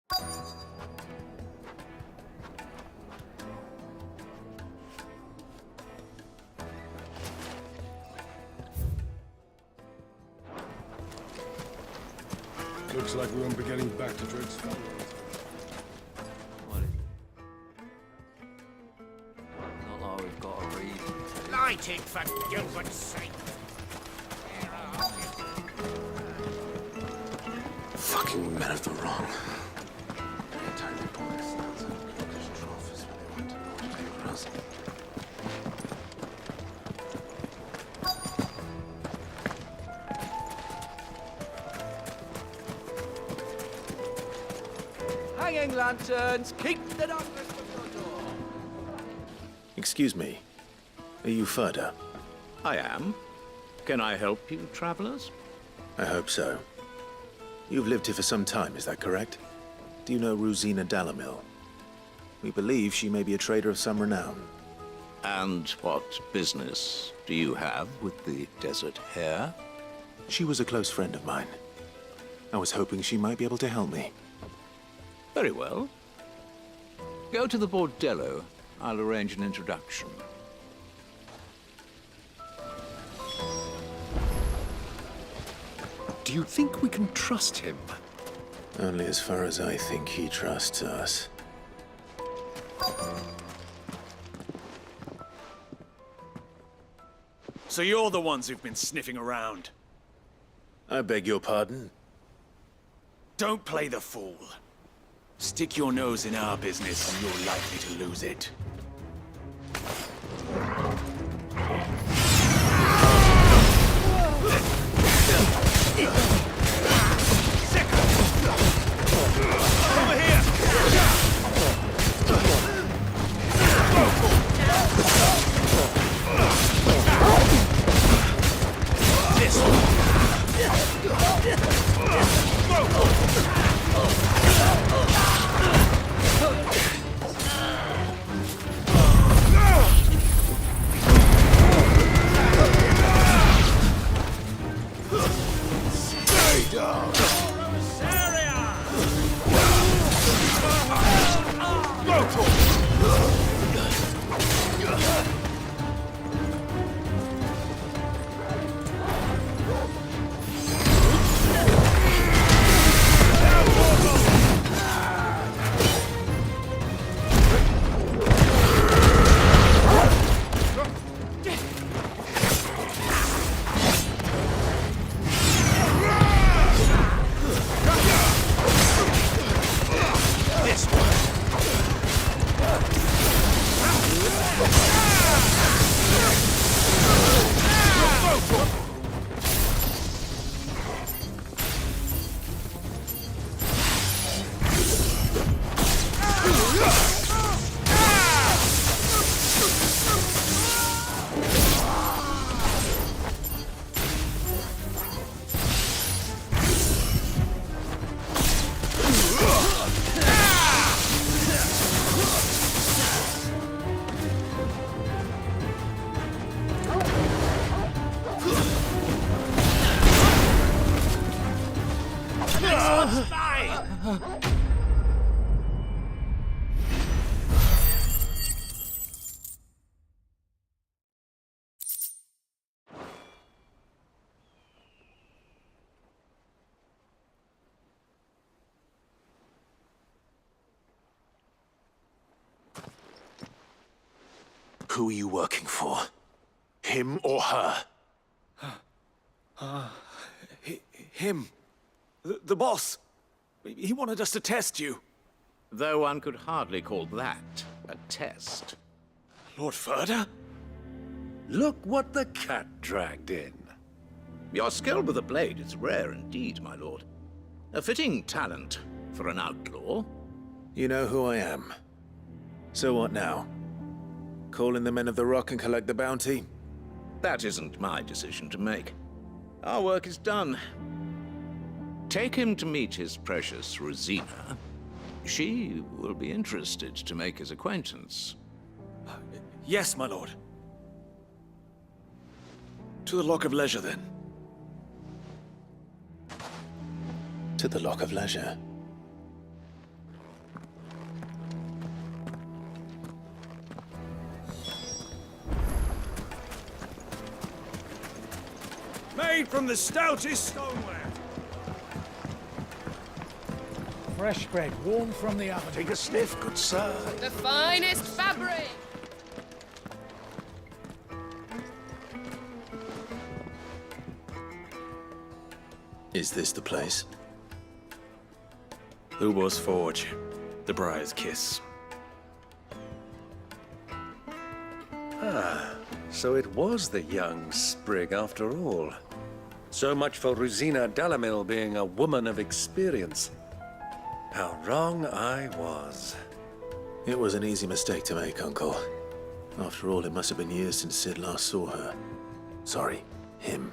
Looks like we won't be getting back to Drake's farm. What is it? Not like we've got a reason. Light it, for Gilbert's sake! Fucking men of the wrong. Tiny boys, that's a Turkish trophies when they want to know what they was. Hanging lanterns, keep the darkness from your door. Excuse me. Are you Furder? I am. Can I help you, travelers? I hope so. You've lived here for some time, is that correct? Do you know Rosina Dalamil? We believe she may be a trader of some renown. And what business do you have with the desert hare? She was a close friend of mine. I was hoping she might be able to help me. Very well. Go to the bordello. I'll arrange an introduction. Do you think we can trust him? Only as far as I think he trusts us. So you're the ones who've been sniffing around. I beg your pardon? Don't play the fool. Stick your nose in our business and you're likely to lose it. Over here! This one. Who are you working for? Him or her? Him. The boss. He wanted us to test you. Though one could hardly call that a test. Lord Furder? Look what the cat dragged in. Your skill with the blade is rare indeed, my lord. A fitting talent for an outlaw. You know who I am. So what now? Call in the Men of the Rock and collect the bounty? That isn't my decision to make. Our work is done. Take him to meet his precious Rosina. She will be interested to make his acquaintance. Yes, my lord. To the Lock of Leisure, then. To the Lock of Leisure. made from the stoutest stoneware. Fresh bread, warm from the oven. Take a sniff, good sir. The finest fabric! Is this the place? Lubor's Forge. The Briar's Kiss. So it was the young sprig after all. So much for Rosina Dalamil being a woman of experience. How wrong I was. It was an easy mistake to make, Uncle. After all, it must have been years since Sid last saw her. Sorry, him.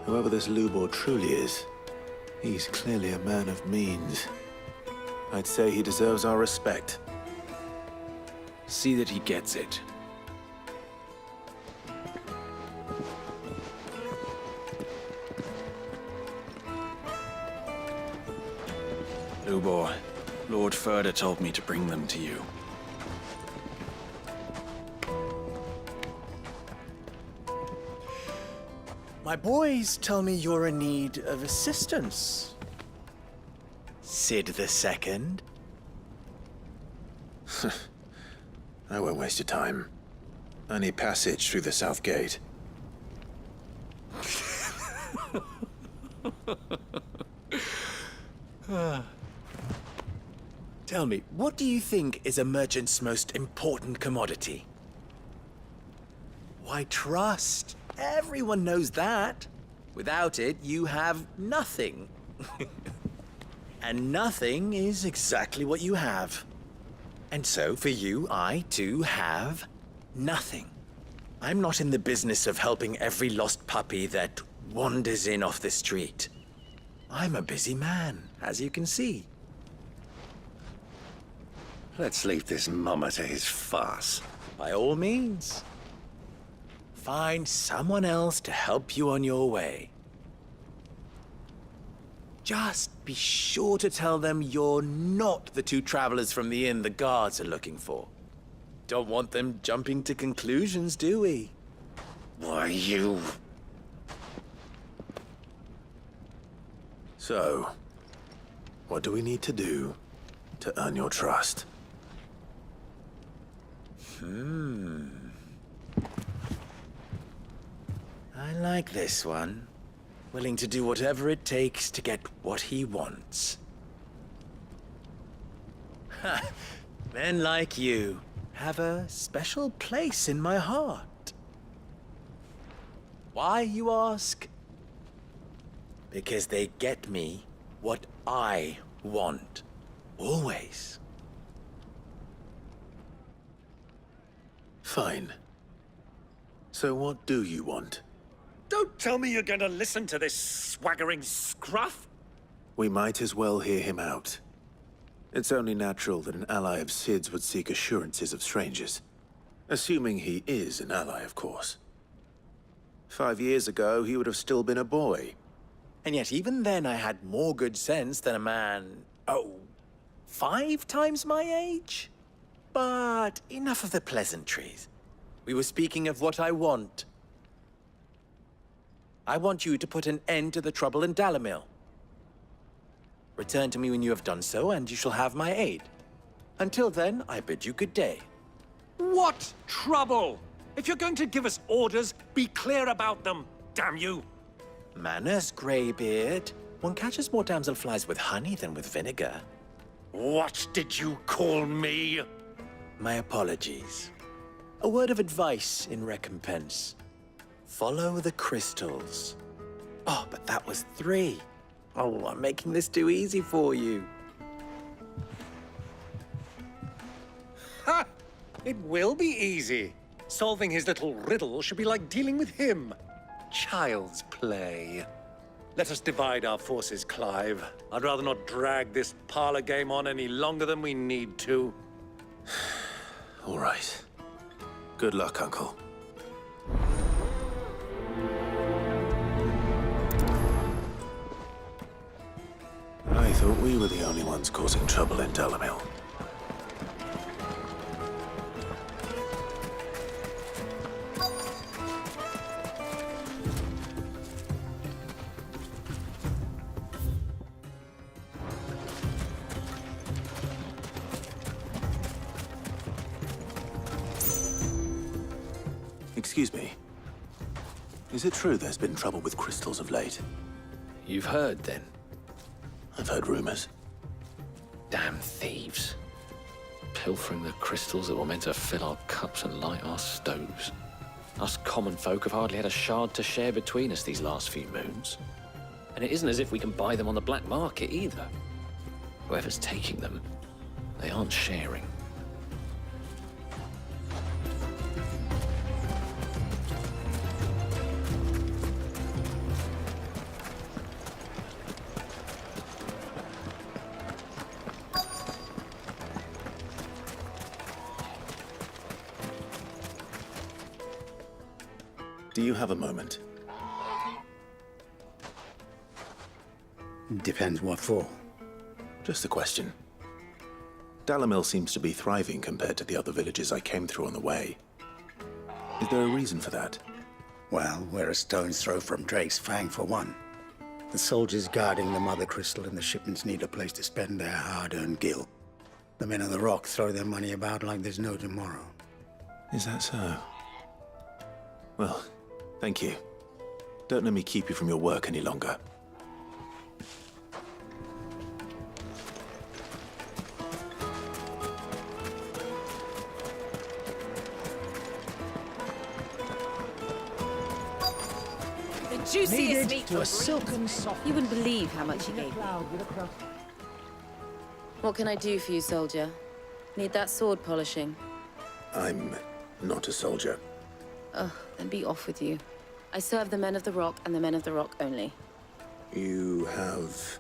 Whoever this Lubor truly is, he's clearly a man of means. I'd say he deserves our respect. See that he gets it. Lubor, Lord Furder told me to bring them to you. My boys tell me you're in need of assistance. Sid the Second? I won't waste your time. I need passage through the south gate. Tell me, what do you think is a merchant's most important commodity? Why, trust. Everyone knows that. Without it, you have nothing. And nothing is exactly what you have. And so, for you, I, too, have nothing. I'm not in the business of helping every lost puppy that wanders in off the street. I'm a busy man, as you can see. Let's leave this mummer to his farce. By all means. Find someone else to help you on your way. Just be sure to tell them you're not the two travelers from the inn the guards are looking for. Don't want them jumping to conclusions, do we? Why, you... So, what do we need to do to earn your trust? I like this one. Willing to do whatever it takes to get what he wants. Ha! Men like you have a special place in my heart. Why, you ask? Because they get me what I want. Always. Fine. So what do you want? Don't tell me you're gonna listen to this swaggering scruff! We might as well hear him out. It's only natural that an ally of Sid's would seek assurances of strangers. Assuming he is an ally, of course. 5 years ago, he would have still been a boy. And yet even then I had more good sense than a man, 5 times my age? But enough of the pleasantries. We were speaking of what I want. I want you to put an end to the trouble in Dalamil. Return to me when you have done so, and you shall have my aid. Until then, I bid you good day. What trouble? If you're going to give us orders, be clear about them, damn you! Manners, Greybeard. One catches more damselflies with honey than with vinegar. What did you call me? My apologies. A word of advice in recompense. Follow the crystals. Oh, but that was 3. Oh, I'm making this too easy for you. Ha! It will be easy. Solving his little riddle should be like dealing with him. Child's play. Let us divide our forces, Clive. I'd rather not drag this parlor game on any longer than we need to. All right. Good luck, Uncle. I thought we were the only ones causing trouble in Dalamil. Excuse me. Is it true there's been trouble with crystals of late? You've heard, then? I've heard rumors. Damn thieves. Pilfering the crystals that were meant to fill our cups and light our stoves. Us common folk have hardly had a shard to share between us these last few moons. And it isn't as if we can buy them on the black market either. Whoever's taking them, they aren't sharing. Do you have a moment? Depends what for. Just a question. Dalamil seems to be thriving compared to the other villages I came through on the way. Is there a reason for that? Well, we're a stone's throw from Drake's Fang, for one. The soldiers guarding the Mother Crystal and the shipments need a place to spend their hard-earned gil. The men of the Rock throw their money about like there's no tomorrow. Is that so? Well, thank you. Don't let me keep you from your work any longer. Juiciest Needed meat to for a silken soft. You wouldn't believe how much he gave me. What can I do for you, soldier? Need that sword polishing? I'm not a soldier. Ugh, then be off with you. I serve the men of the Rock and the men of the Rock only. You have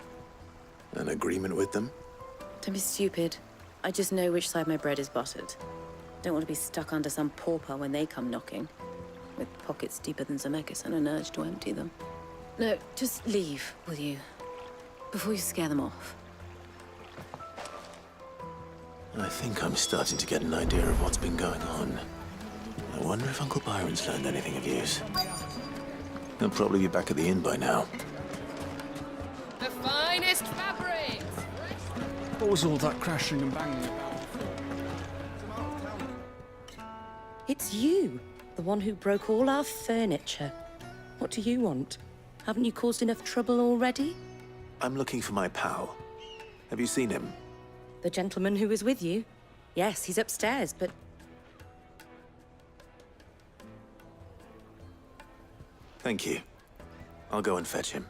an agreement with them? Don't be stupid. I just know which side my bread is buttered. Don't want to be stuck under some pauper when they come knocking. With pockets deeper than Zemeckis and an urge to empty them. No, just leave, will you? Before you scare them off. I think I'm starting to get an idea of what's been going on. I wonder if Uncle Byron's learned anything of use. He'll probably be back at the inn by now. the finest fabrics. What was all that crashing and banging about? It's you, the one who broke all our furniture. What do you want? Haven't you caused enough trouble already? I'm looking for my pal. Have you seen him? The gentleman who was with you? Yes, he's upstairs, but... Thank you. I'll go and fetch him.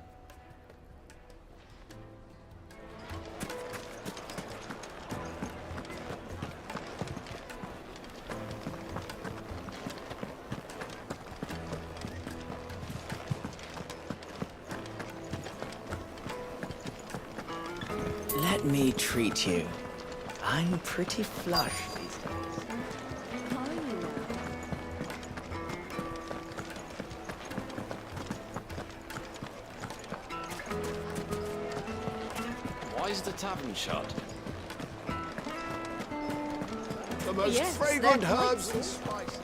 Let me treat you. I'm pretty flush these days. Why is the tavern shut? The most Yes, fragrant they're quite herbs and spices.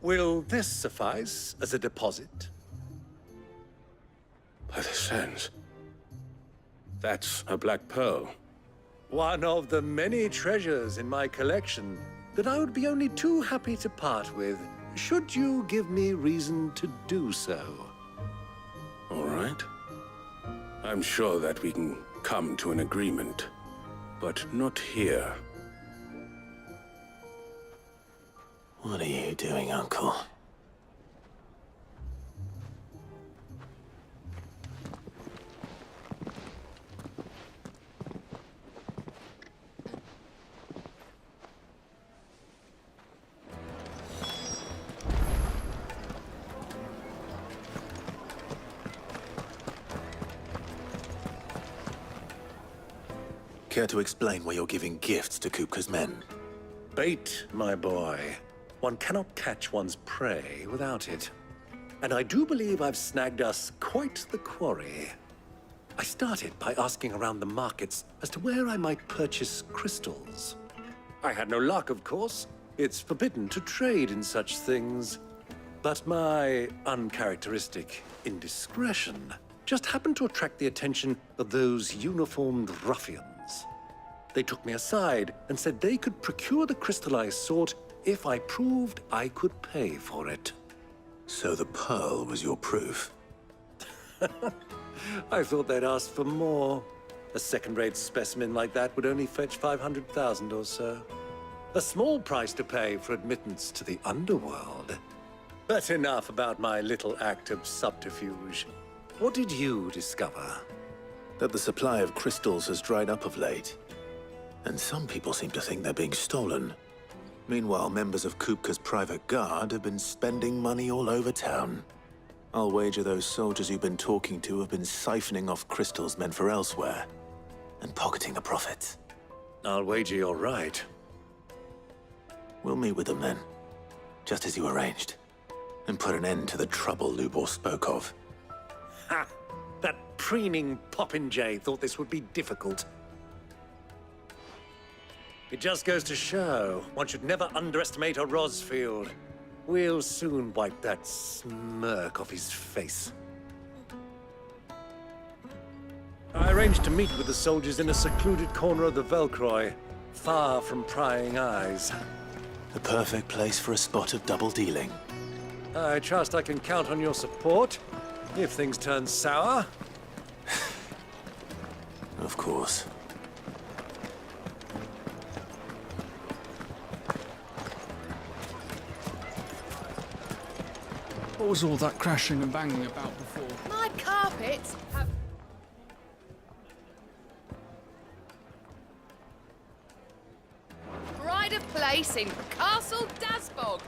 Will this suffice as a deposit? By the sands. That's a black pearl. One of the many treasures in my collection that I would be only too happy to part with, should you give me reason to do so. All right. I'm sure that we can come to an agreement, but not here. What are you doing, Uncle? Care to explain why you're giving gifts to Kupka's men? Bait, my boy. One cannot catch one's prey without it. And I do believe I've snagged us quite the quarry. I started by asking around the markets as to where I might purchase crystals. I had no luck, of course. It's forbidden to trade in such things. But my uncharacteristic indiscretion just happened to attract the attention of those uniformed ruffians. They took me aside and said they could procure the crystal I sought if I proved I could pay for it. So the pearl was your proof? I thought they'd ask for more. A second-rate specimen like that would only fetch 500,000 or so. A small price to pay for admittance to the underworld. But enough about my little act of subterfuge. What did you discover? That the supply of crystals has dried up of late. And some people seem to think they're being stolen. Meanwhile, members of Kupka's private guard have been spending money all over town. I'll wager those soldiers you've been talking to have been siphoning off crystals meant for elsewhere, and pocketing the profits. I'll wager you're right. We'll meet with them then, just as you arranged, and put an end to the trouble Lubor spoke of. Ha! That preening popinjay thought this would be difficult. It just goes to show, one should never underestimate a Rosfield. We'll soon wipe that smirk off his face. I arranged to meet with the soldiers in a secluded corner of the Velcroy, far from prying eyes. The perfect place for a spot of double dealing. I trust I can count on your support, if things turn sour. Of course. What was all that crashing and banging about before? My carpets have... Pride of place in Castle Dasbog.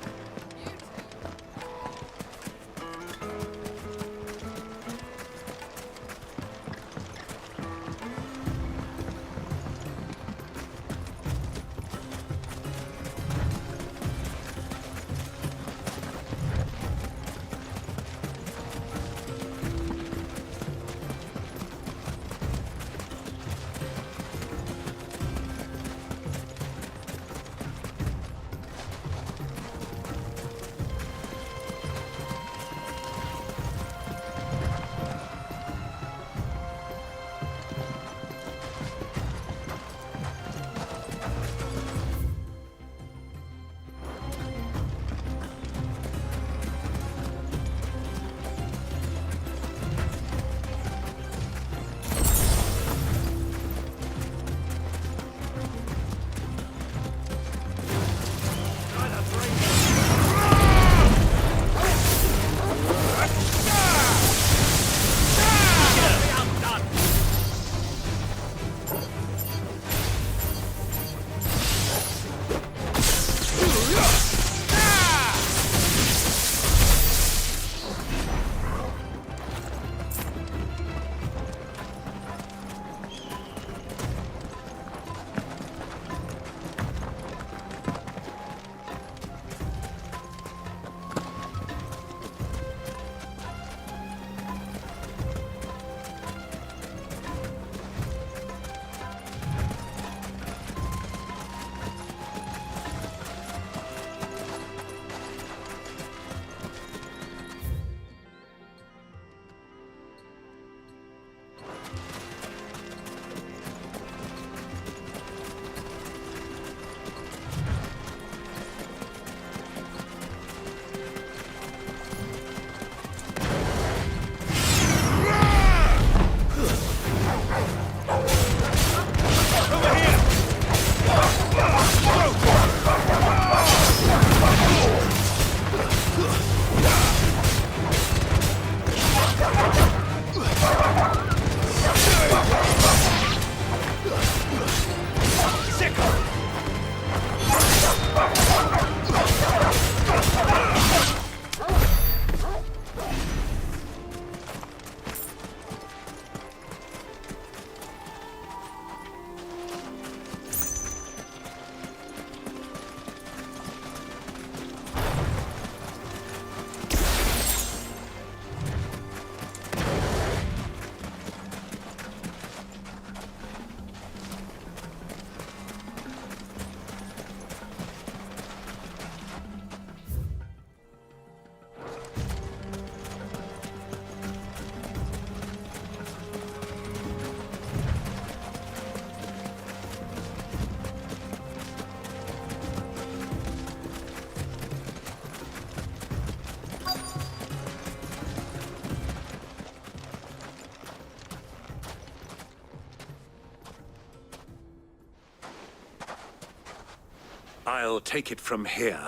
I'll take it from here.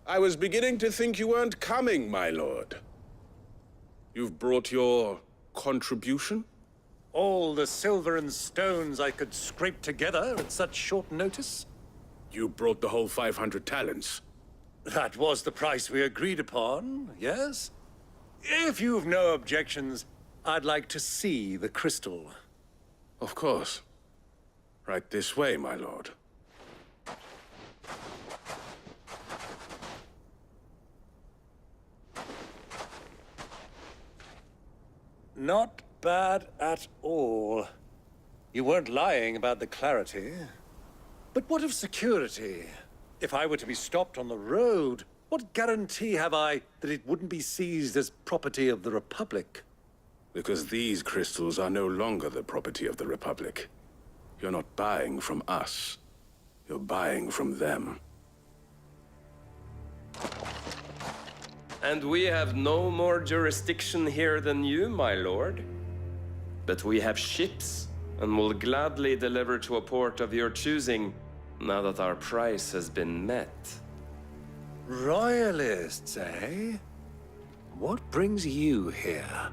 I was beginning to think you weren't coming, my lord. You've brought your contribution? All the silver and stones I could scrape together at such short notice? You brought the whole 500 talents. That was the price we agreed upon, yes? If you've no objections, I'd like to see the crystal. Of course. Right this way, my lord. Not bad at all. You weren't lying about the clarity. But what of security? If I were to be stopped on the road, what guarantee have I that it wouldn't be seized as property of the Republic? Because these crystals are no longer the property of the Republic. You're not buying from us. You're buying from them. And we have no more jurisdiction here than you, my lord. But we have ships, and will gladly deliver to a port of your choosing, now that our price has been met. Royalists, eh? What brings you here?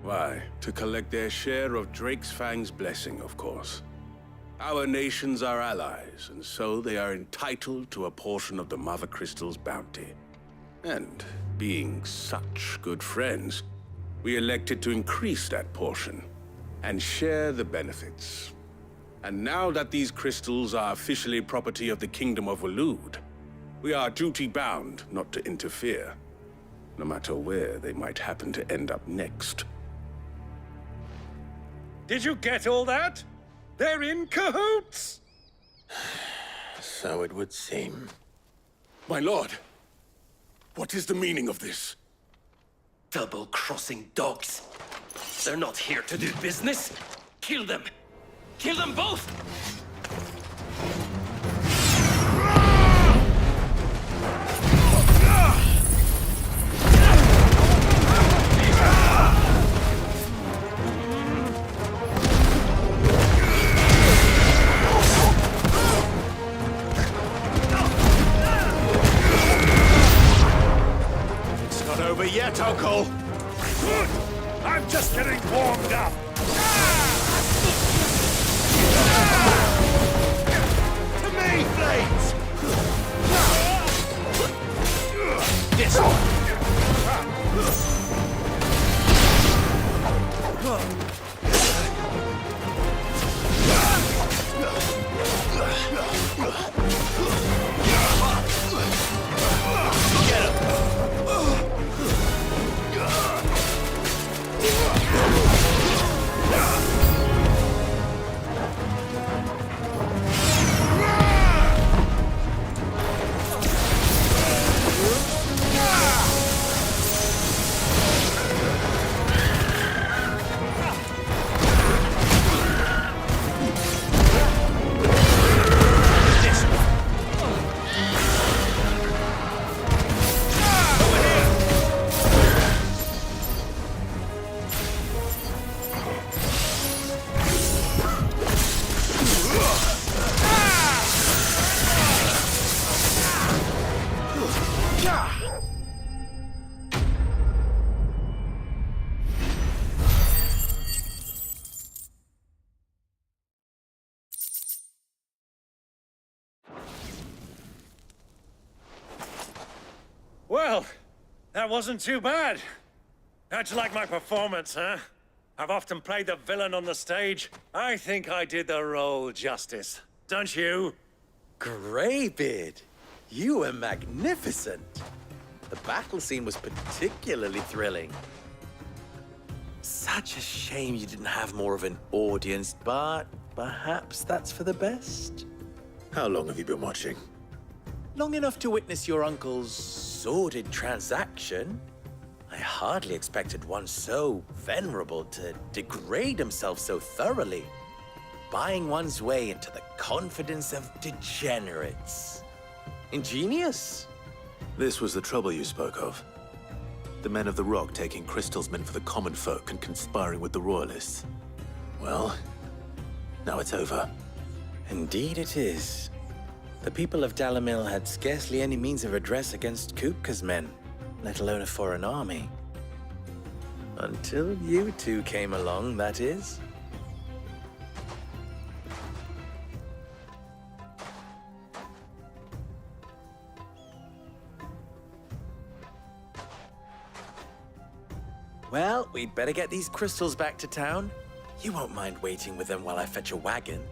Why, to collect their share of Drake's Fang's blessing, of course. Our nations are allies, and so they are entitled to a portion of the Mother Crystal's bounty. And being such good friends, we elected to increase that portion and share the benefits. And now that these crystals are officially property of the Kingdom of Waloed, we are duty-bound not to interfere, no matter where they might happen to end up next. Did you get all that? They're in cahoots! So it would seem. My lord! What is the meaning of this? Double-crossing dogs. They're not here to do business. Kill them! Kill them both! It's not over yet, Uncle! Good! I'm just getting warmed up! To me, Blades! This one! Get him! Well, that wasn't too bad. How'd you like my performance, huh? I've often played the villain on the stage. I think I did the role justice. Don't you? Greybeard, you were magnificent. The battle scene was particularly thrilling. Such a shame you didn't have more of an audience, but perhaps that's for the best. How long have you been watching? Long enough to witness your uncle's sordid transaction. I hardly expected one so venerable to degrade himself so thoroughly. buying one's way into the confidence of degenerates. Ingenious. This was the trouble you spoke of. The men of the Rock taking crystalsmen for the common folk and conspiring with the Royalists. Well, now it's over. Indeed it is. The people of Dalamil had scarcely any means of redress against Kupka's men, let alone a foreign army. Until you two came along, that is. Well, we'd better get these crystals back to town. You won't mind waiting with them while I fetch a wagon.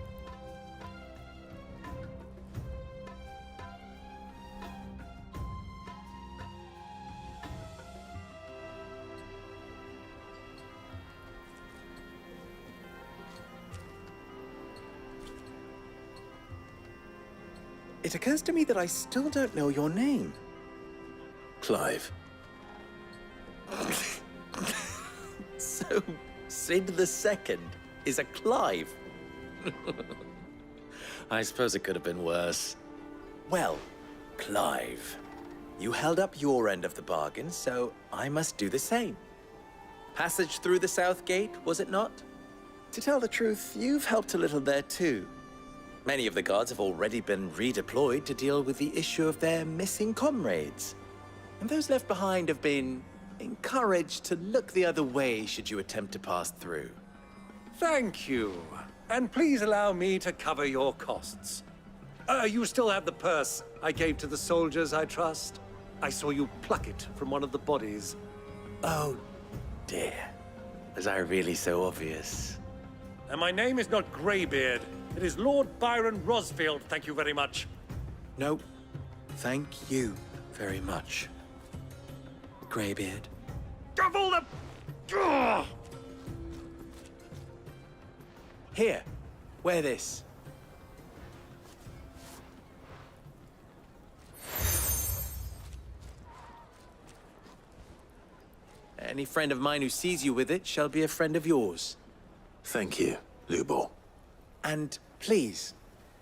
It occurs to me that I still don't know your name. Clive. So, Sid the Second is a Clive. I suppose it could have been worse. Well, Clive, you held up your end of the bargain, so I must do the same. Passage through the South Gate, was it not? To tell the truth, you've helped a little there too. Many of the guards have already been redeployed to deal with the issue of their missing comrades. And those left behind have been encouraged to look the other way should you attempt to pass through. Thank you. And please allow me to cover your costs. You still have the purse I gave to the soldiers, I trust? I saw you pluck it from one of the bodies. Oh, dear. Was I really so obvious? And my name is not Greybeard. It is Lord Byron Rosfield, thank you very much. No, thank you very much, Greybeard. Of all the... Ugh! Here, wear this. Any friend of mine who sees you with it shall be a friend of yours. Thank you, Lubor. And please,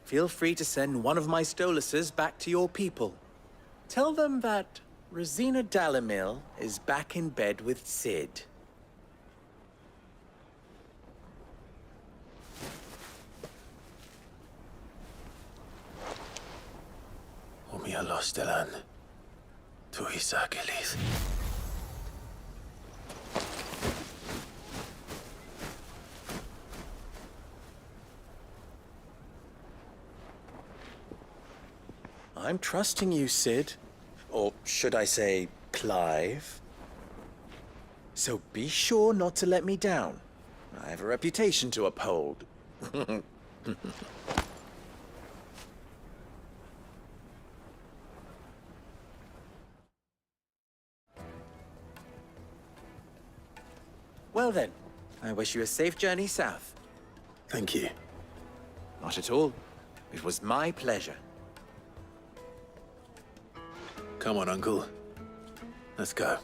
feel free to send one of my Stoluses back to your people. Tell them that Rosina Dalamil is back in bed with Sid. Omia Lostelan. Tu Isakelis. I'm trusting you, Sid. Or should I say, Clive? So be sure not to let me down. I have a reputation to uphold. Well then, I wish you a safe journey south. Thank you. Not at all. It was my pleasure. Come on, Uncle. Let's go.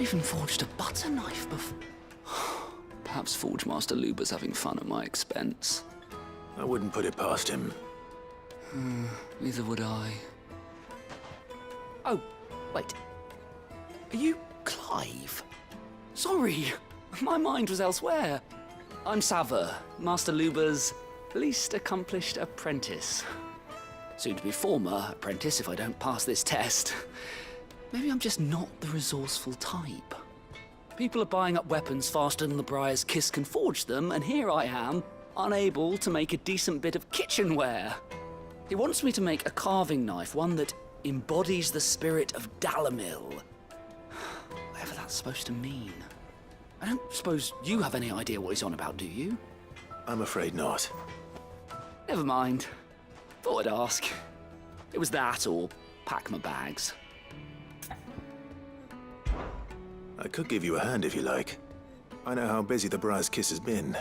Even forged a butter knife before. Perhaps Forge Master Luber's having fun at my expense. I wouldn't put it past him. Neither would I. Oh, wait. Are you Clive? Sorry, my mind was elsewhere. I'm Sava, Master Luber's least accomplished apprentice. Soon to be former apprentice if I don't pass this test. Maybe I'm just not the resourceful type. People are buying up weapons faster than the Briar's Kiss can forge them, and here I am, unable to make a decent bit of kitchenware. He wants me to make a carving knife, one that embodies the spirit of Dalamil. Whatever that's supposed to mean. I don't suppose you have any idea what he's on about, do you? I'm afraid not. Never mind. Thought I'd ask. It was that or pack my bags. I could give you a hand if you like. I know how busy the Briar's Kiss has been,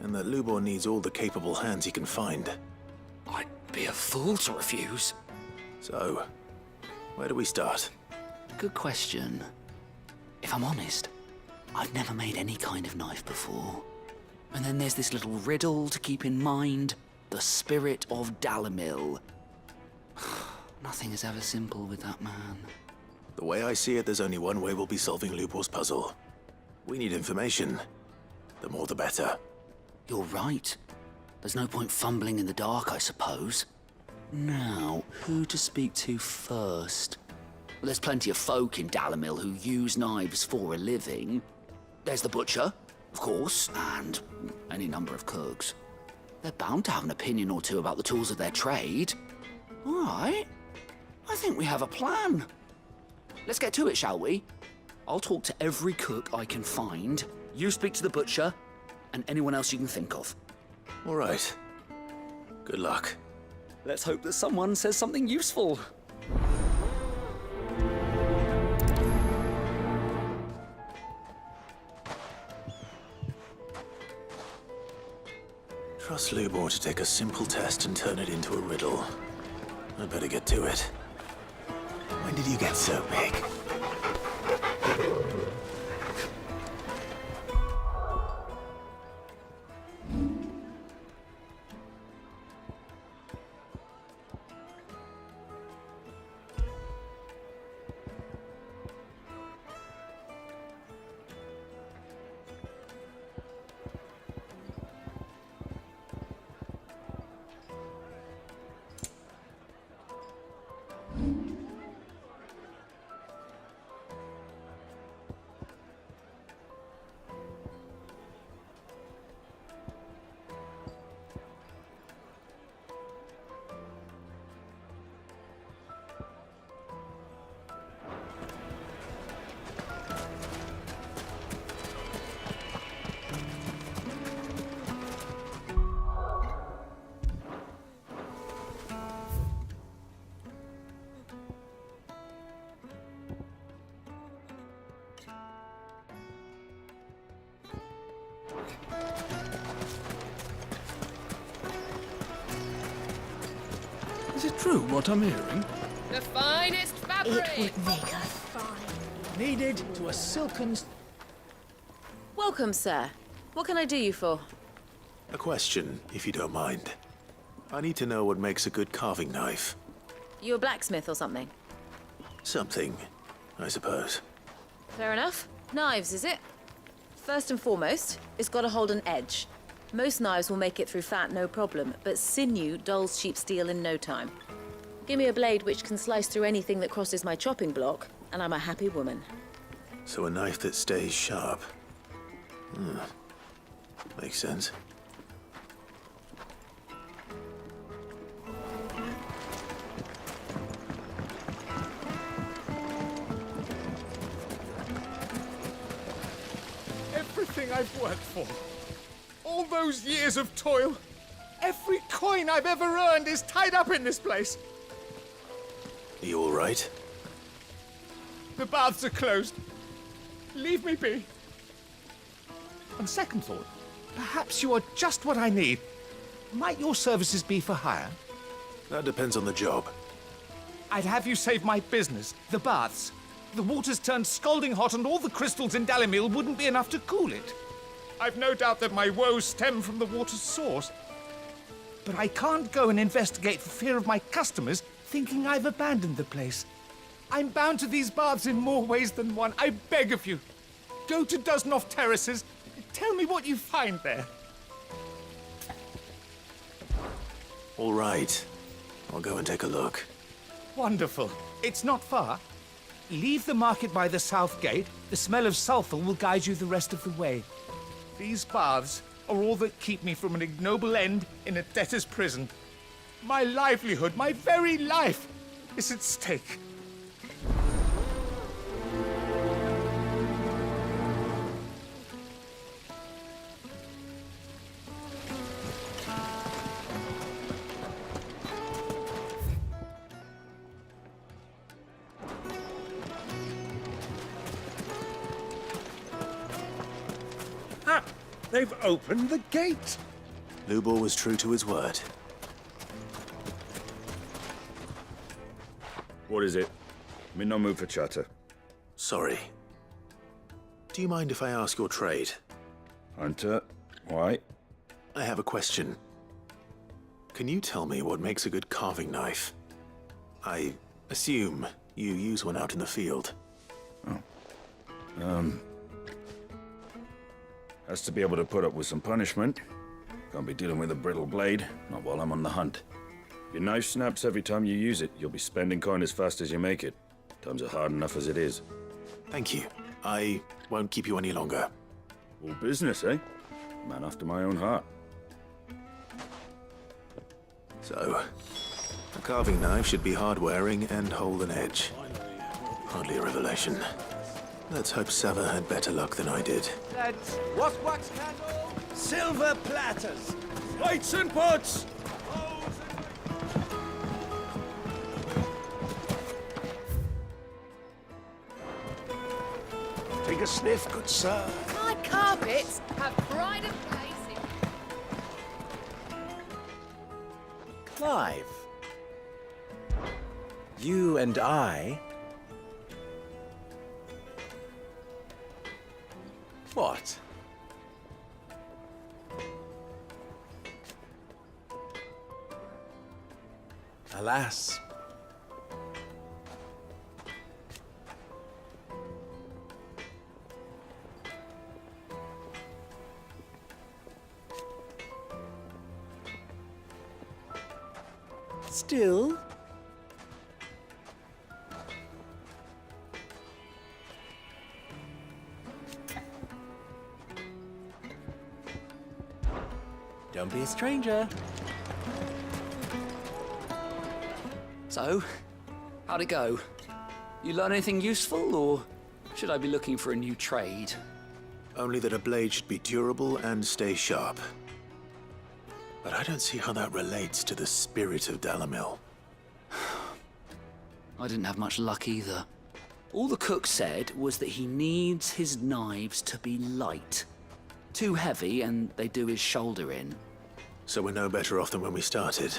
and that Lubor needs all the capable hands he can find. I'd be a fool to refuse. So, where do we start? Good question. If I'm honest, I've never made any kind of knife before. And then there's this little riddle to keep in mind. The spirit of Dalimil. Nothing is ever simple with that man. The way I see it, there's only one way we'll be solving Lubor's puzzle. We need information. The more the better. You're right. There's no point fumbling in the dark, I suppose. Now, who to speak to first? Well, there's plenty of folk in Dalimil who use knives for a living. There's the butcher, of course, and any number of cooks. They're bound to have an opinion or two about the tools of their trade. All right. I think we have a plan. Let's get to it, shall we? I'll talk to every cook I can find. You speak to the butcher, and anyone else you can think of. All right. Good luck. Let's hope that someone says something useful. Trust Lubor to take a simple test and turn it into a riddle. I'd better get to it. When did you get so big? Is it true what I'm hearing? The finest fabric! It would make us fine. Needed to a silken... Welcome, sir. What can I do you for? A question, if you don't mind. I need to know what makes a good carving knife. You a blacksmith or something? Something, I suppose. Fair enough. Knives, is it? First and foremost, it's got to hold an edge. Most knives will make it through fat, no problem, but sinew dulls cheap steel in no time. Give me a blade which can slice through anything that crosses my chopping block, and I'm a happy woman. So a knife that stays sharp. Makes sense. Everything I've worked for. All those years of toil. Every coin I've ever earned is tied up in this place. Are you all right? The baths are closed. Leave me be. On second thought, perhaps you are just what I need. Might your services be for hire? That depends on the job. I'd have you save my business, the baths. The water's turned scalding hot and all the crystals in Dalimil wouldn't be enough to cool it. I've no doubt that my woes stem from the water's source. But I can't go and investigate for fear of my customers thinking I've abandoned the place. I'm bound to these baths in more ways than one. I beg of you. Go to Dusnoff Terraces. Tell me what you find there. All right. I'll go and take a look. Wonderful. It's not far. Leave the market by the south gate. The smell of sulfur will guide you the rest of the way. These baths are all that keep me from an ignoble end in a debtor's prison. My livelihood, my very life, is at stake. They've opened the gate! Lubor was true to his word. What is it? I'm in no mood for chatter. Sorry. Do you mind if I ask your trade? Hunter, why? I have a question. Can you tell me what makes a good carving knife? I assume you use one out in the field. Has to be able to put up with some punishment. Can't be dealing with a brittle blade, not while I'm on the hunt. If your knife snaps every time you use it, you'll be spending coin as fast as you make it. Times are hard enough as it is. Thank you. I won't keep you any longer. All business, eh? Man after my own heart. So, a carving knife should be hard-wearing and hold an edge. Hardly a revelation. Let's hope Sava had better luck than I did. Lads, what wax candle? Silver platters! Plates and pots! Take a sniff, good sir. My carpets have pride of place in... Clive. You and I... What? Alas. Still. Don't be a stranger. So, how'd it go? You learn anything useful, or should I be looking for a new trade? Only that a blade should be durable and stay sharp. But I don't see how that relates to the spirit of Dalamil. I didn't have much luck either. All the cook said was that he needs his knives to be light. Too heavy and they do his shoulder in. So we're no better off than when we started.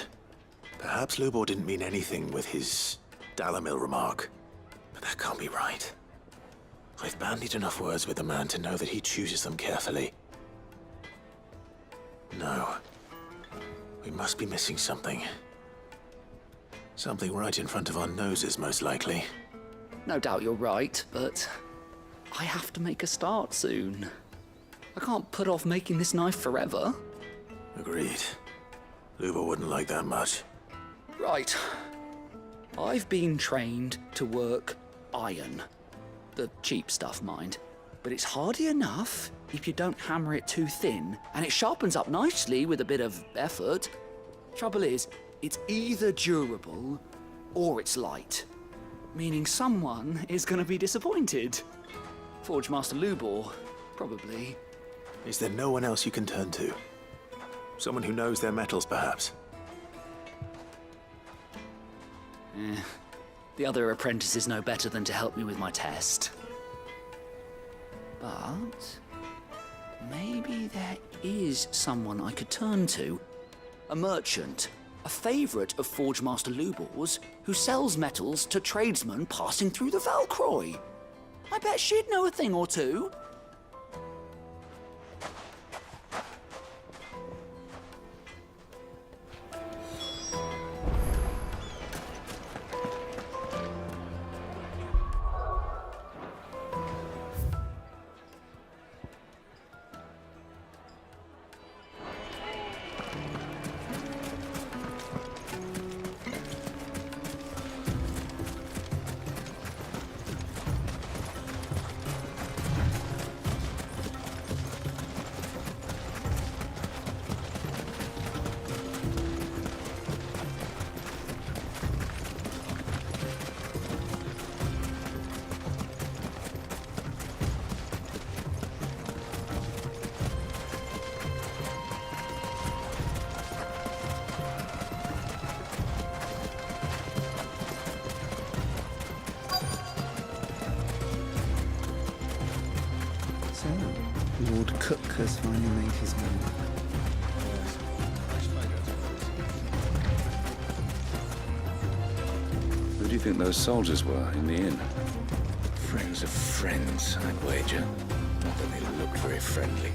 Perhaps Lubor didn't mean anything with his Dalamil remark. But that can't be right. I've bandied enough words with the man to know that he chooses them carefully. No. We must be missing something. Something right in front of our noses, most likely. No doubt you're right, but I have to make a start soon. I can't put off making this knife forever. Agreed. Lubor wouldn't like that much. Right. I've been trained to work iron. The cheap stuff, mind. But it's hardy enough if you don't hammer it too thin, and it sharpens up nicely with a bit of effort. Trouble is, it's either durable or it's light. Meaning someone is going to be disappointed. Forge Master Lubor, probably. Is there no one else you can turn to? Someone who knows their metals, perhaps? The other apprentices know better than to help me with my test. But maybe there is someone I could turn to. A merchant, a favourite of Forge Master Lubor's, who sells metals to tradesmen passing through the Valcroy. I bet she'd know a thing or two. Lord Cook has finally made his mark. Who do you think those soldiers were in the inn? Friends of friends, I'd wager. Not that they looked very friendly.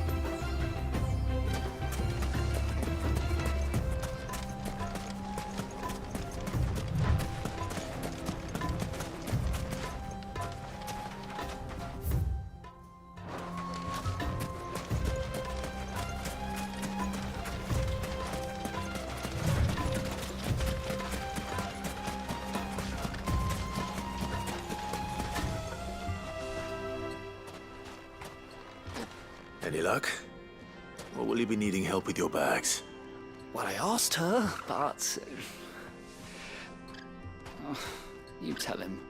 Any luck? Or will you be needing help with your bags? Well, I asked her, but... Oh, you tell him.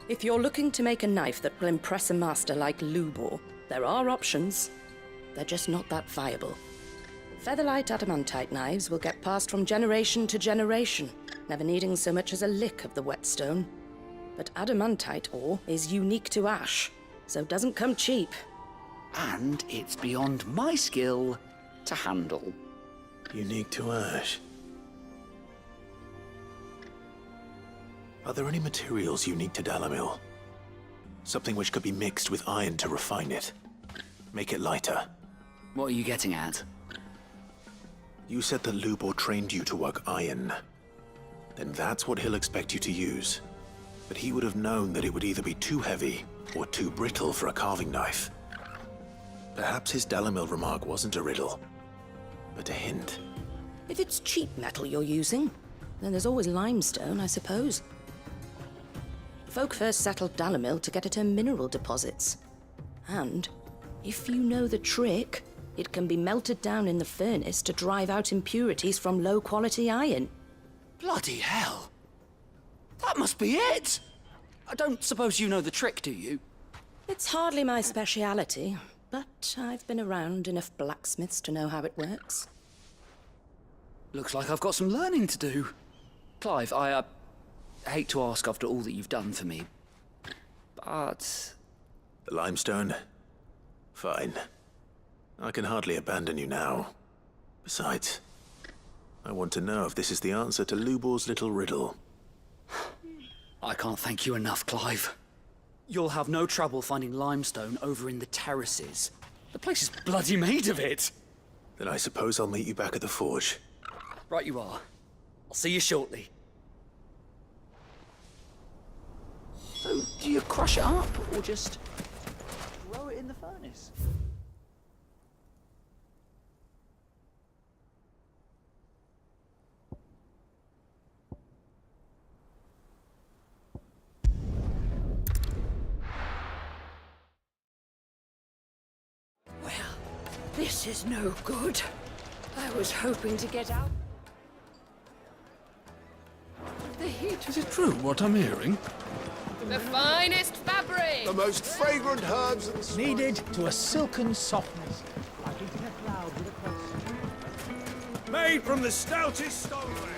If you're looking to make a knife that will impress a master like Lubor, there are options. They're just not that viable. Featherlight adamantite knives will get passed from generation to generation, never needing so much as a lick of the whetstone. But adamantite ore is unique to ash, so it doesn't come cheap. And it's beyond my skill to handle. Unique to ash. Are there any materials unique to Dalamil? Something which could be mixed with iron to refine it. Make it lighter. What are you getting at? You said that Lubor trained you to work iron. Then that's what he'll expect you to use. But he would have known that it would either be too heavy or too brittle for a carving knife. Perhaps his Dalamil remark wasn't a riddle, but a hint. If it's cheap metal you're using, then there's always limestone, I suppose. Folk first settled Dalamil to get at her mineral deposits. And, if you know the trick, it can be melted down in the furnace to drive out impurities from low-quality iron. Bloody hell! That must be it! I don't suppose you know the trick, do you? It's hardly my speciality, but I've been around enough blacksmiths to know how it works. Looks like I've got some learning to do. Clive, I hate to ask after all that you've done for me, but... The limestone? Fine. I can hardly abandon you now. Besides, I want to know if this is the answer to Lubor's little riddle. I can't thank you enough, Clive. You'll have no trouble finding limestone over in the terraces. The place is bloody made of it. Then I suppose I'll meet you back at the forge. Right you are. I'll see you shortly. So, do you crush it up, or just throw it in the furnace? This is no good. I was hoping to get out. The heat. Is it true what I'm hearing? The finest fabric. The most fragrant herbs and spices. Needed to a silken softness. Made from the stoutest stoneware.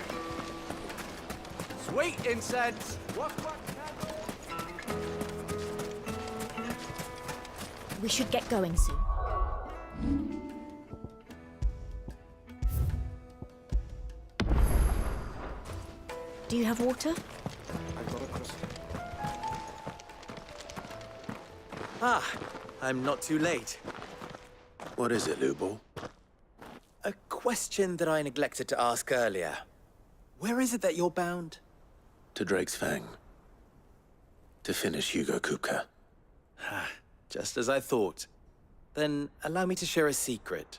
Sweet incense. We should get going soon. Do you have water? Ah, I'm not too late. What is it, Lubor? A question that I neglected to ask earlier. Where is it that you're bound? To Drake's Fang. To finish Hugo Kupka. Just as I thought. Then allow me to share a secret.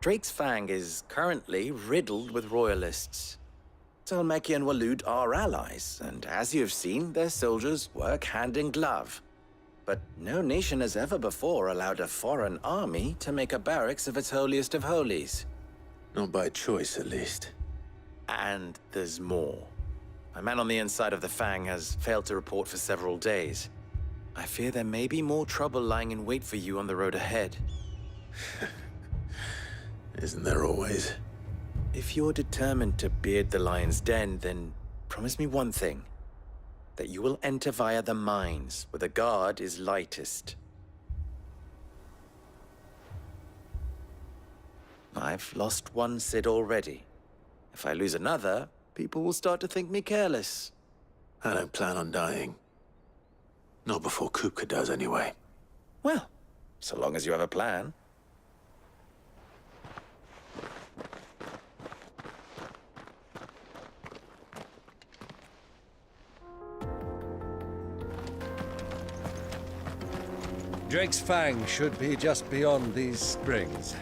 Drake's Fang is currently riddled with royalists. Talmeki and Walud are allies, and as you have seen, their soldiers work hand in glove. But no nation has ever before allowed a foreign army to make a barracks of its holiest of holies. Not by choice, at least. And there's more. A man on the inside of the Fang has failed to report for several days. I fear there may be more trouble lying in wait for you on the road ahead. Isn't there always? If you're determined to beard the lion's den, then promise me one thing. That you will enter via the mines, where the guard is lightest. I've lost one Cid already. If I lose another, people will start to think me careless. I don't plan on dying. Not before Kupka does, anyway. Well, so long as you have a plan. Drake's Fang should be just beyond these springs.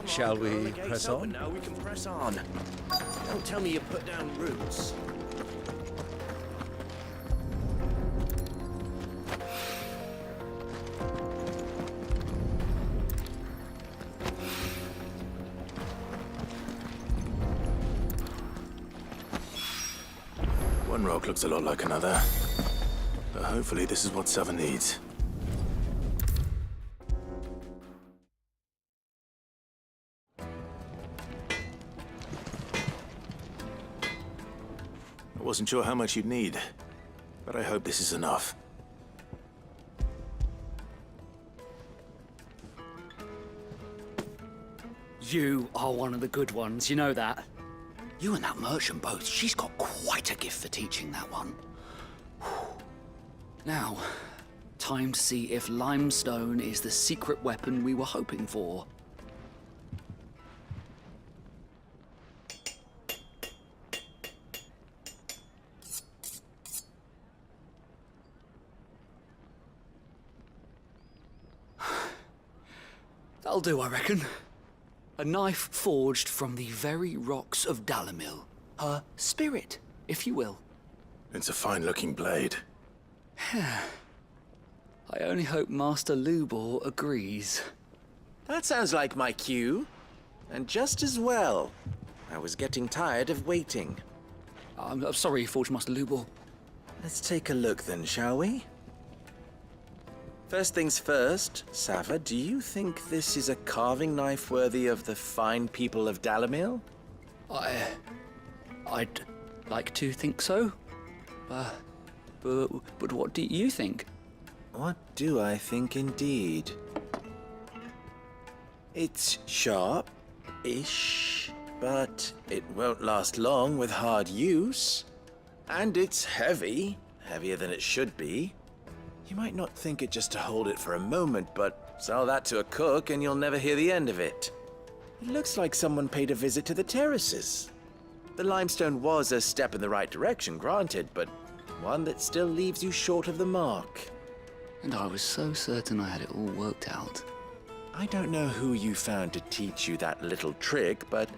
Shall we press on? Now we can press on. Don't tell me you put down roots. One rock looks a lot like another. But hopefully this is what Sava needs. I wasn't sure how much you'd need, but I hope this is enough. You are one of the good ones, you know that. You and that merchant both, she's got quite a gift for teaching that one. Now, time to see if limestone is the secret weapon we were hoping for. That'll do, I reckon. A knife forged from the very rocks of Dalamil. Her spirit, if you will. It's a fine-looking blade. I only hope Master Lubor agrees. That sounds like my cue. And just as well. I was getting tired of waiting. I'm sorry, Forge Master Lubor. Let's take a look then, shall we? First things first, Sava, do you think this is a carving knife worthy of the fine people of Dalamil? I'd like to think so. But what do you think? What do I think indeed? It's sharp-ish, but it won't last long with hard use. And it's heavy, heavier than it should be. You might not think it just to hold it for a moment, but sell that to a cook and you'll never hear the end of it. It looks like someone paid a visit to the terraces. The limestone was a step in the right direction, granted, but one that still leaves you short of the mark. And I was so certain I had it all worked out. I don't know who you found to teach you that little trick, but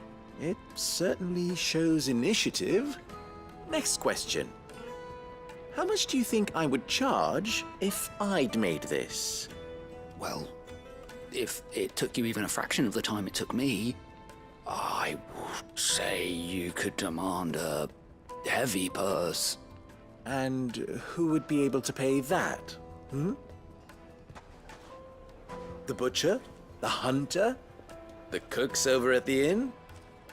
it certainly shows initiative. Next question. How much do you think I would charge if I'd made this? Well, if it took you even a fraction of the time it took me, I would say you could demand a heavy purse. And who would be able to pay that? The butcher? The hunter? The cooks over at the inn?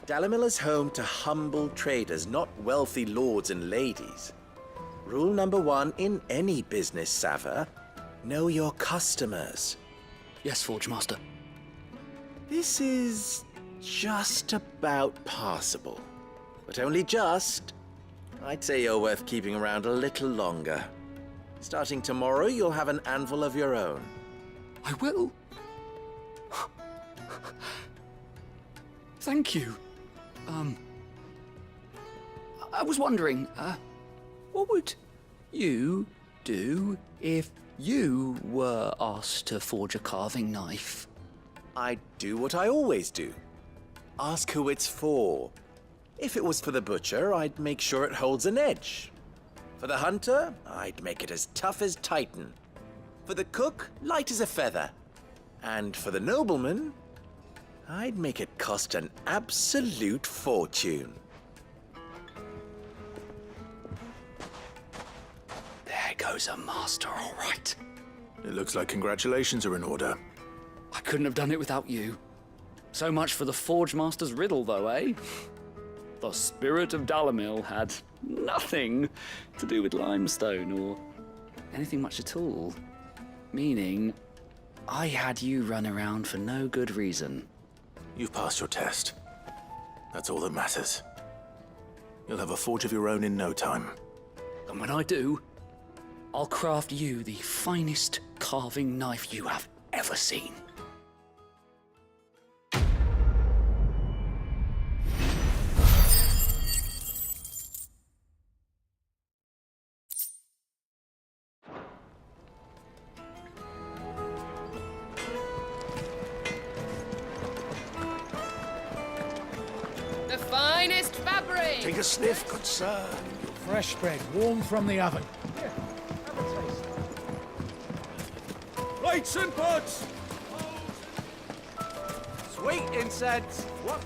Dalamil is home to humble traders, not wealthy lords and ladies. Rule number one in any business, Sava, know your customers. Yes, Forge Master. This is just about passable. But only just. I'd say you're worth keeping around a little longer. Starting tomorrow, you'll have an anvil of your own. I will. Thank you. I was wondering, what would you do if you were asked to forge a carving knife? I'd do what I always do. Ask who it's for. If it was for the butcher, I'd make sure it holds an edge. For the hunter, I'd make it as tough as Titan. For the cook, light as a feather. And for the nobleman, I'd make it cost an absolute fortune. There goes a master, all right. It looks like congratulations are in order. I couldn't have done it without you. So much for the Forge Master's riddle, though, eh? The spirit of Dalamil had nothing to do with limestone or anything much at all. Meaning, I had you run around for no good reason. You've passed your test. That's all that matters. You'll have a forge of your own in no time. And when I do, I'll craft you the finest carving knife you have ever seen. The finest fabric! Take a sniff, good sir. Fresh bread, warm from the oven. Plates and pots! Sweet incense! What?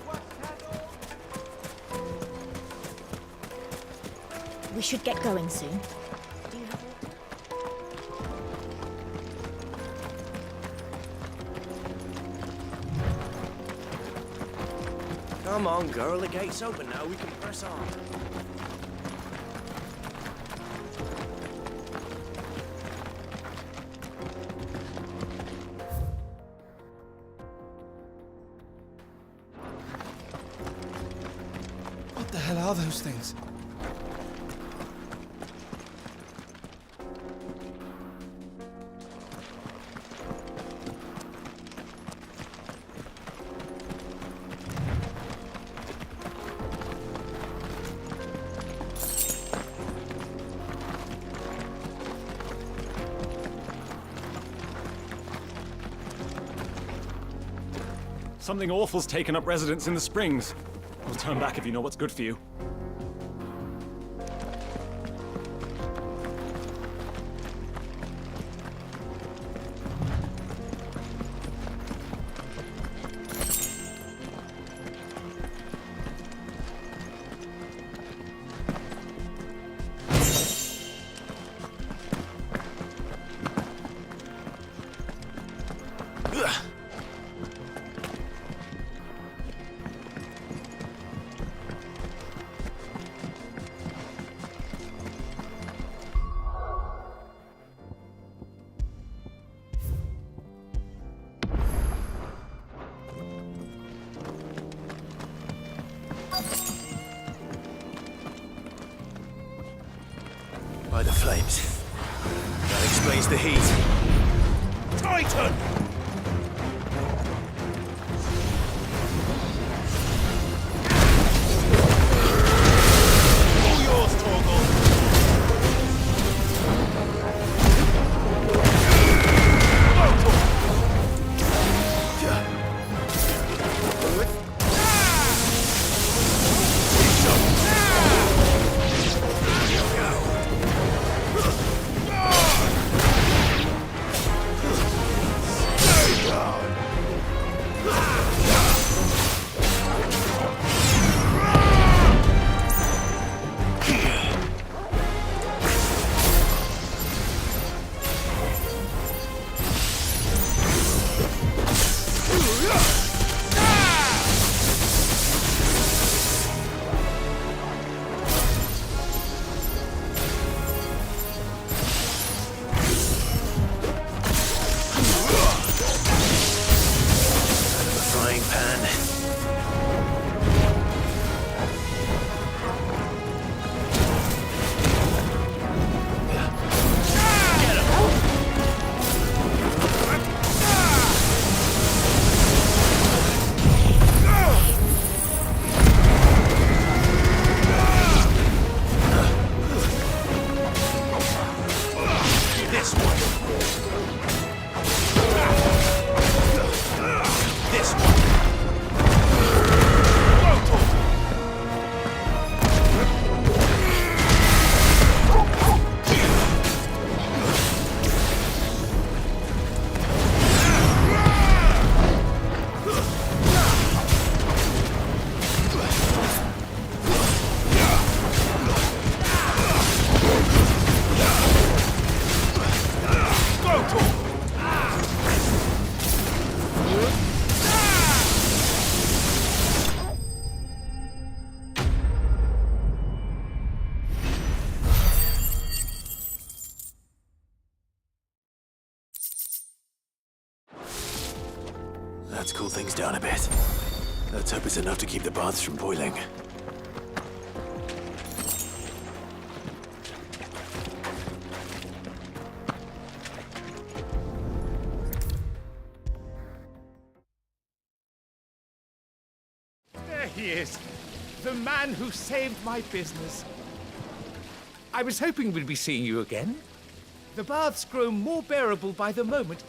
We should get going soon. Come on, girl, the gate's open now. We can press on. What the hell are those things? Something awful's taken up residence in the springs. We'll turn back if you know what's good for you. By the flames. That explains the heat. Titan! All yours, Torgal. Let's cool things down a bit. Let's hope it's enough to keep the baths from boiling. There he is. The man who saved my business. I was hoping we'd be seeing you again. The baths grow more bearable by the moment.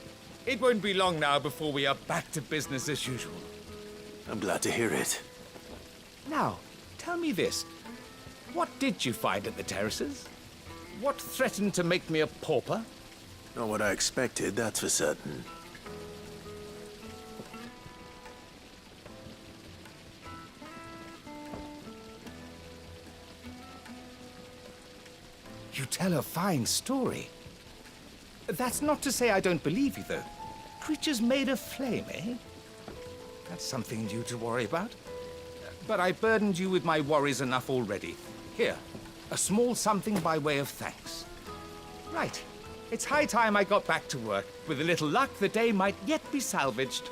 It won't be long now before we are back to business as usual. I'm glad to hear it. Now, tell me this. What did you find at the terraces? What threatened to make me a pauper? Not what I expected, that's for certain. You tell a fine story. That's not to say I don't believe you, though. Creatures made of flame, eh? That's something new to worry about. But I burdened you with my worries enough already. Here, a small something by way of thanks. Right. It's high time I got back to work. With a little luck, the day might yet be salvaged.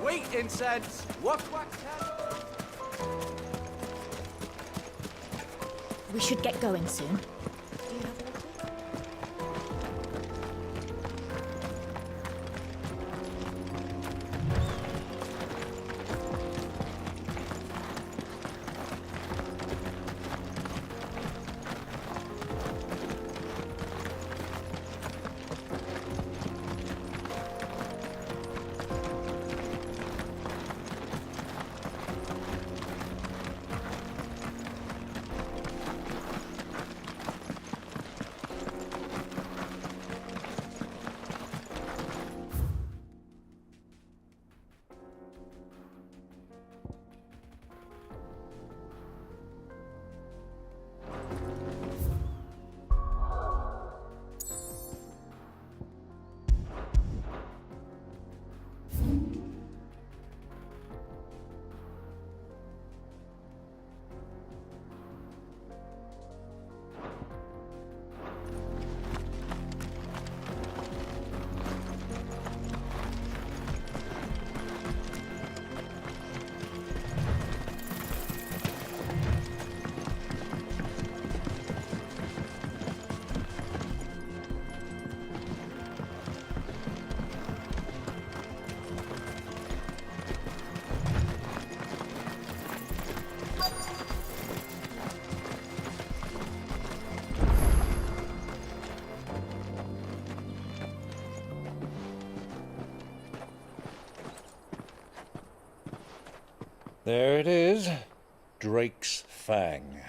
Sweet incense! What? We should get going soon. There it is. Drake's Fang.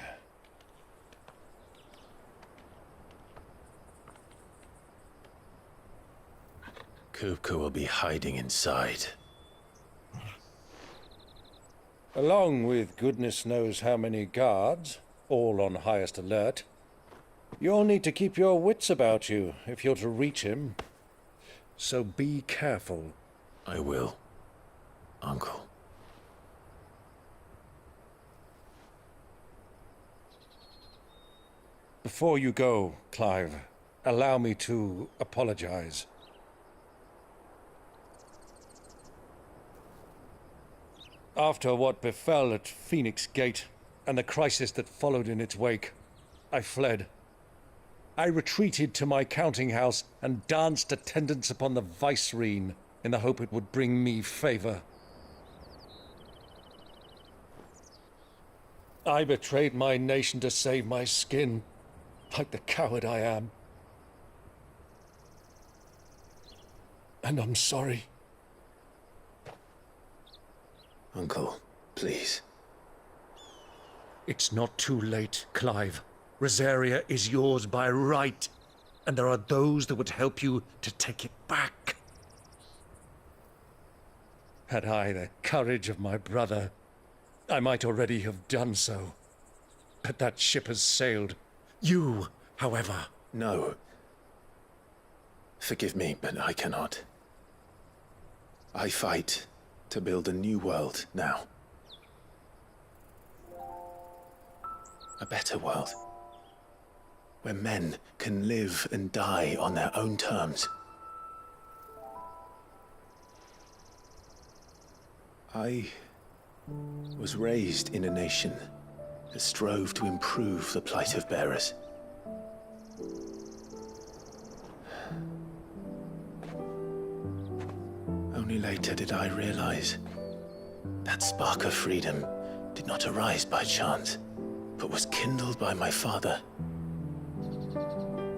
Kupka will be hiding inside. Along with goodness knows how many guards, all on highest alert. You'll need to keep your wits about you if you're to reach him. So be careful. I will, Uncle. Before you go, Clive, allow me to apologize. After what befell at Phoenix Gate and the crisis that followed in its wake, I fled. I retreated to my counting house and danced attendance upon the vicereine in the hope it would bring me favor. I betrayed my nation to save my skin, like the coward I am. And I'm sorry. Uncle, please. It's not too late, Clive. Rosaria is yours by right, and there are those that would help you to take it back. Had I the courage of my brother, I might already have done so. But that ship has sailed. You, however... No. Forgive me, but I cannot. I fight to build a new world now. A better world. Where men can live and die on their own terms. I was raised in a nation that strove to improve the plight of bearers. Only later did I realize that spark of freedom did not arise by chance, but was kindled by my father.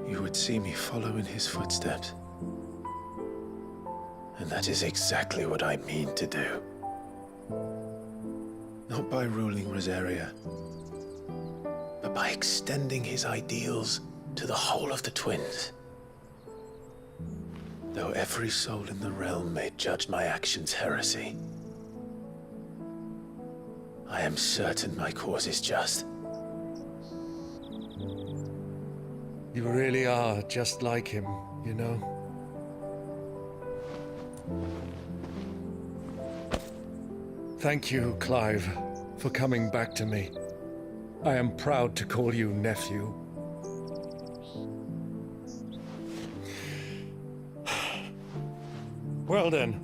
You would see me follow in his footsteps. And that is exactly what I mean to do. Not by ruling Rosaria, but by extending his ideals to the whole of the twins. Though every soul in the realm may judge my actions heresy, I am certain my cause is just. You really are just like him, you know? Thank you, Clive, for coming back to me. I am proud to call you nephew. Well then,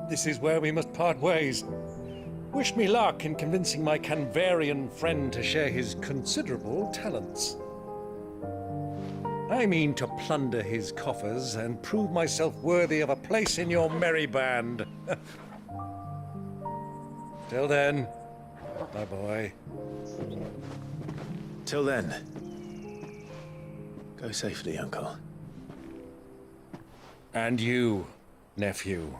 this is where we must part ways. Wish me luck in convincing my Canvarian friend to share his considerable talents. I mean to plunder his coffers and prove myself worthy of a place in your merry band. Till then, my boy. Till then, go safely, Uncle. And you, nephew.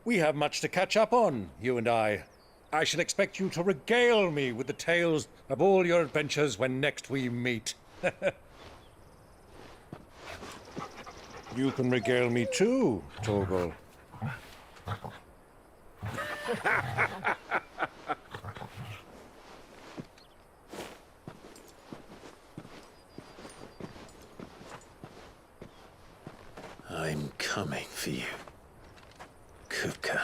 We have much to catch up on, you and I. I shall expect you to regale me with the tales of all your adventures when next we meet. You can regale me too, Torgal. I'm coming for you, Kupka.